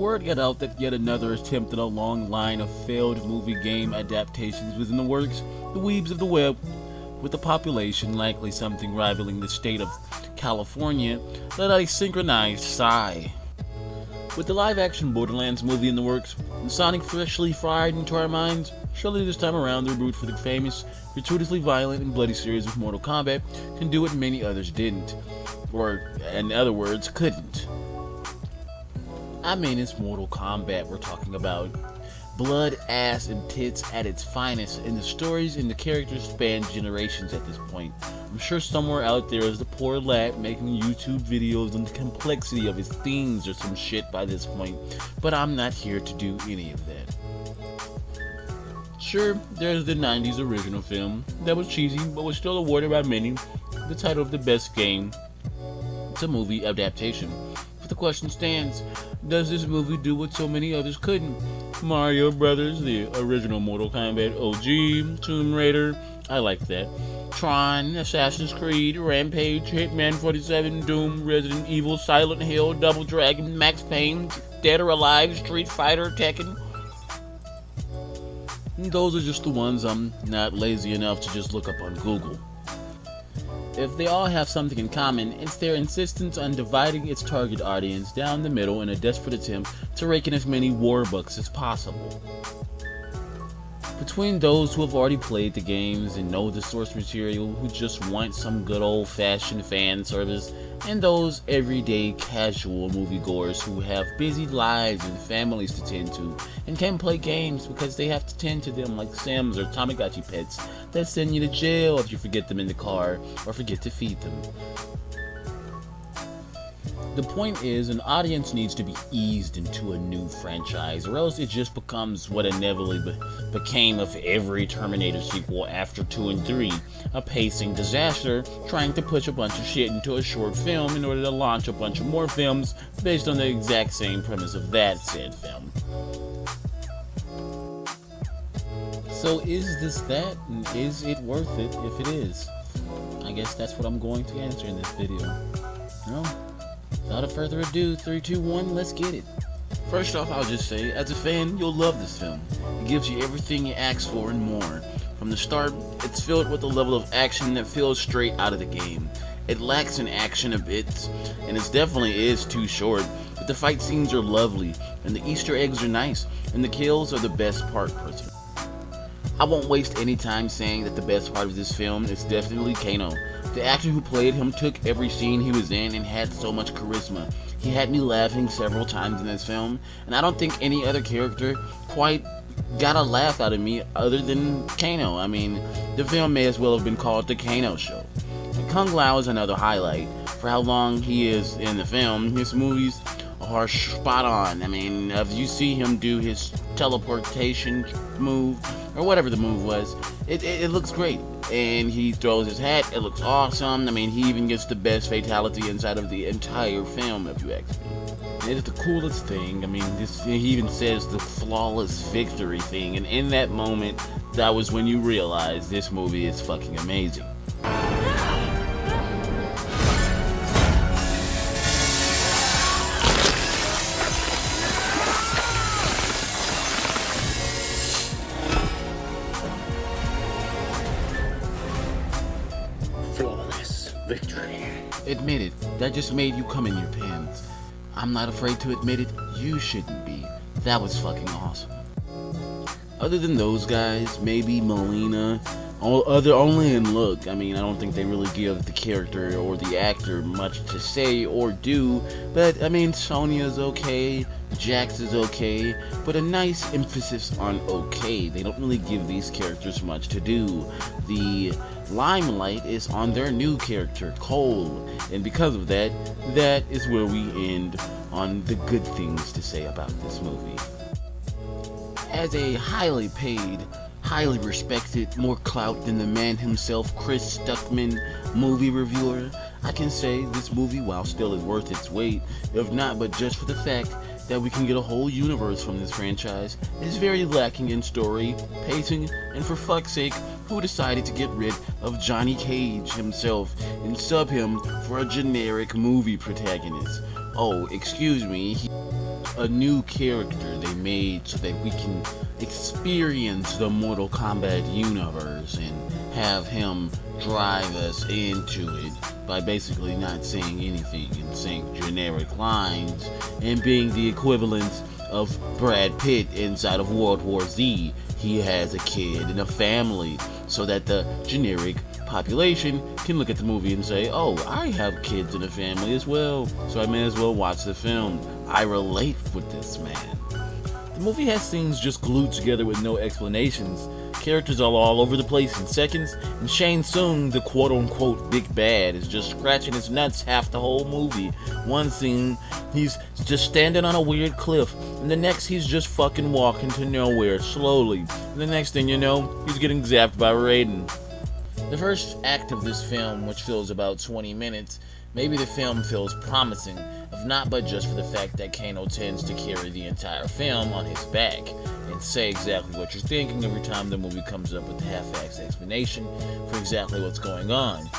word got out that yet another attempt in a long line of failed movie game adaptations was in the works. The weebs of the web, with the population likely something rivaling the state of California, let out a synchronized sigh. With the live-action Borderlands movie in the works, and Sonic freshly fried into our minds, surely this time around the reboot for the famous, gratuitously violent and bloody series of Mortal Kombat can do what many others didn't. Or, in other words, couldn't. I mean, it's Mortal Kombat we're talking about. Blood, ass, and tits at its finest, and the stories and the characters span generations at this point. I'm sure somewhere out there is the poor lad making YouTube videos on the complexity of his themes or some shit by this point, but I'm not here to do any of that. Sure, there's the 90s original film that was cheesy but was still awarded by many the title of the best game to movie adaptation. But the question stands, does this movie do what so many others couldn't? Mario Brothers, the original Mortal Kombat OG, Tomb Raider, I like that. Tron, Assassin's Creed, Rampage, Hitman 47, Doom, Resident Evil, Silent Hill, Double Dragon, Max Payne, Dead or Alive, Street Fighter, Tekken. And those are just the ones I'm not lazy enough to just look up on Google. If they all have something in common, it's their insistence on dividing its target audience down the middle in a desperate attempt to rake in as many warbucks as possible. Between those who have already played the games and know the source material, who just want some good old-fashioned fan service, and those everyday casual moviegoers who have busy lives and families to tend to, and can't play games because they have to tend to them like Sims or Tamagotchi pets that send you to jail if you forget them in the car or forget to feed them. The point is, an audience needs to be eased into a new franchise, or else it just becomes what inevitably became of every Terminator sequel after 2 and 3, a pacing disaster trying to push a bunch of shit into a short film in order to launch a bunch of more films based on the exact same premise of that said film. So is this that, and is it worth it if it is? I guess that's what I'm going to answer in this video. Well, without further ado, 3, 2, 1, let's get it. First off, I'll just say, as a fan, you'll love this film. It gives you everything you ask for and more. From the start, it's filled with a level of action that feels straight out of the game. It lacks in action a bit, and it definitely is too short, but the fight scenes are lovely, and the Easter eggs are nice, and the kills are the best part, personally. I won't waste any time saying that the best part of this film is definitely Kano. The actor who played him took every scene he was in and had so much charisma. He had me laughing several times in this film, and I don't think any other character quite got a laugh out of me other than Kano. I mean, the film may as well have been called The Kano Show. And Kung Lao is another highlight. For how long he is in the film, his movies are spot on. I mean, if you see him do his teleportation move, or whatever the move was, it looks great. And he throws his hat, it looks awesome. I mean, he even gets the best fatality inside of the entire film, if you ask me. It is the coolest thing. I mean, he even says the flawless victory thing, and in that moment, that was when you realize this movie is fucking amazing. Flawless victory. Admit it, that just made you come in your pants. I'm not afraid to admit it, you shouldn't be. That was fucking awesome. Other than those guys, maybe Melina, only in look. I mean, I don't think they really give the character or the actor much to say or do, but I mean, Sonya's okay, Jax is okay, but a nice emphasis on okay. They don't really give these characters much to do. The limelight is on their new character, Cole, and because of that, that is where we end on the good things to say about this movie. As a highly paid, highly respected, more clout than the man himself, Chris Stuckman, movie reviewer, I can say this movie, while still is worth its weight, if not but just for the fact that we can get a whole universe from this franchise, is very lacking in story, pacing, and for fuck's sake, who decided to get rid of Johnny Cage himself and sub him for a generic movie protagonist? Oh, excuse me, a new character they made so that we can experience the Mortal Kombat universe and have him drive us into it by basically not saying anything and saying generic lines and being the equivalent of Brad Pitt inside of World War Z. He has a kid and a family so that the generic population can look at the movie and say, oh, I have kids and a family as well, so I may as well watch the film. I relate with this man. The movie has scenes just glued together with no explanations. Characters are all over the place in seconds, and Shang Tsung, the quote-unquote big bad, is just scratching his nuts half the whole movie. One scene, he's just standing on a weird cliff, and the next he's just fucking walking to nowhere, slowly. And the next thing you know, he's getting zapped by Raiden. The first act of this film, which fills about 20 minutes, maybe the film feels promising, if not but just for the fact that Kano tends to carry the entire film on his back and say exactly what you're thinking every time the movie comes up with a half-assed explanation for exactly what's going on.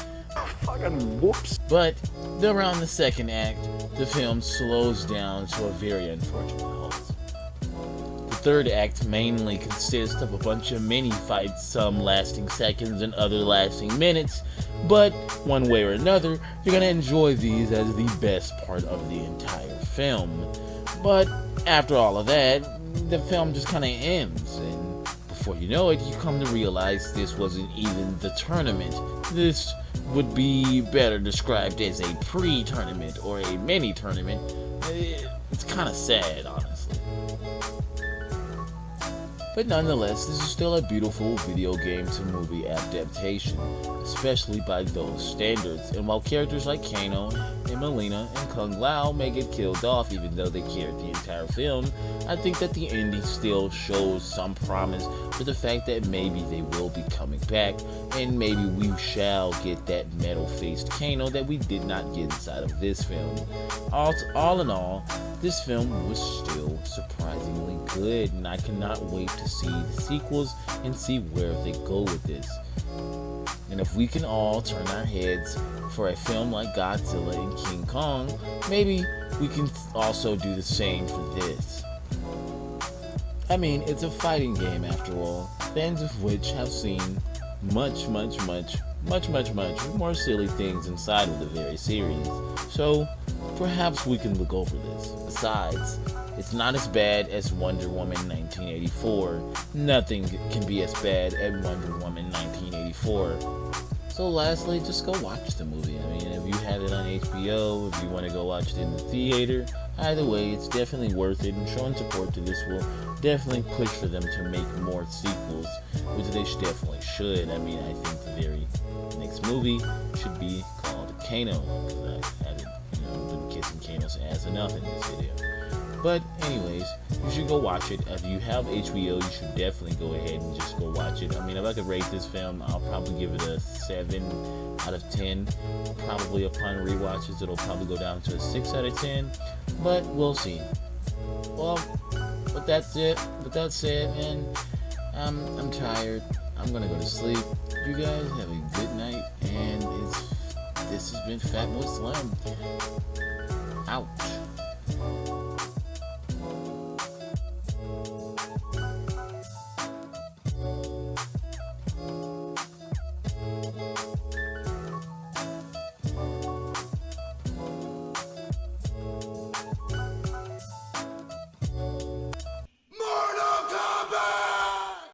Fucking whoops. But around the second act, the film slows down to a very unfortunate halt. The third act mainly consists of a bunch of mini fights, some lasting seconds and other lasting minutes, but one way or another, you're gonna enjoy these as the best part of the entire film. But after all of that, the film just kind of ends, and before you know it, you come to realize this wasn't even the tournament. This would be better described as a pre-tournament or a mini-tournament. It's kind of sad, honestly. But nonetheless, this is still a beautiful video game to movie adaptation, especially by those standards. And while characters like Kano and Melina and Kung Lao may get killed off even though they carried the entire film, I think that the ending still shows some promise for the fact that maybe they will be coming back, and maybe we shall get that metal-faced Kano that we did not get inside of this film. All in all, this film was still surprisingly good, and I cannot wait to see the sequels and see where they go with this. And if we can all turn our heads for a film like Godzilla and King Kong, maybe we can also do the same for this. I mean, it's a fighting game after all, fans of which have seen much more silly things inside of the very series. So perhaps we can look over this. Besides, it's not as bad as Wonder Woman 1984. Nothing can be as bad as Wonder Woman 1984. So lastly, just go watch the movie. I mean, if you have it on HBO, if you want to go watch it in the theater, either way, it's definitely worth it, and showing support to this will definitely push for them to make more sequels, which they definitely should. I mean, I think the very next movie should be called Kano, because I haven't, been kissing Kano's ass enough in this video. But anyways, you should go watch it. If you have HBO, you should definitely go ahead and just go watch it. I mean, if I could rate this film, I'll probably give it a 7 out of 10. Probably upon rewatches, it'll probably go down to a 6 out of 10. But we'll see. Well, but that's it. With that said, man, I'm tired. I'm gonna go to sleep. You guys have a good night, and this has been Fat Boy Slim. Out.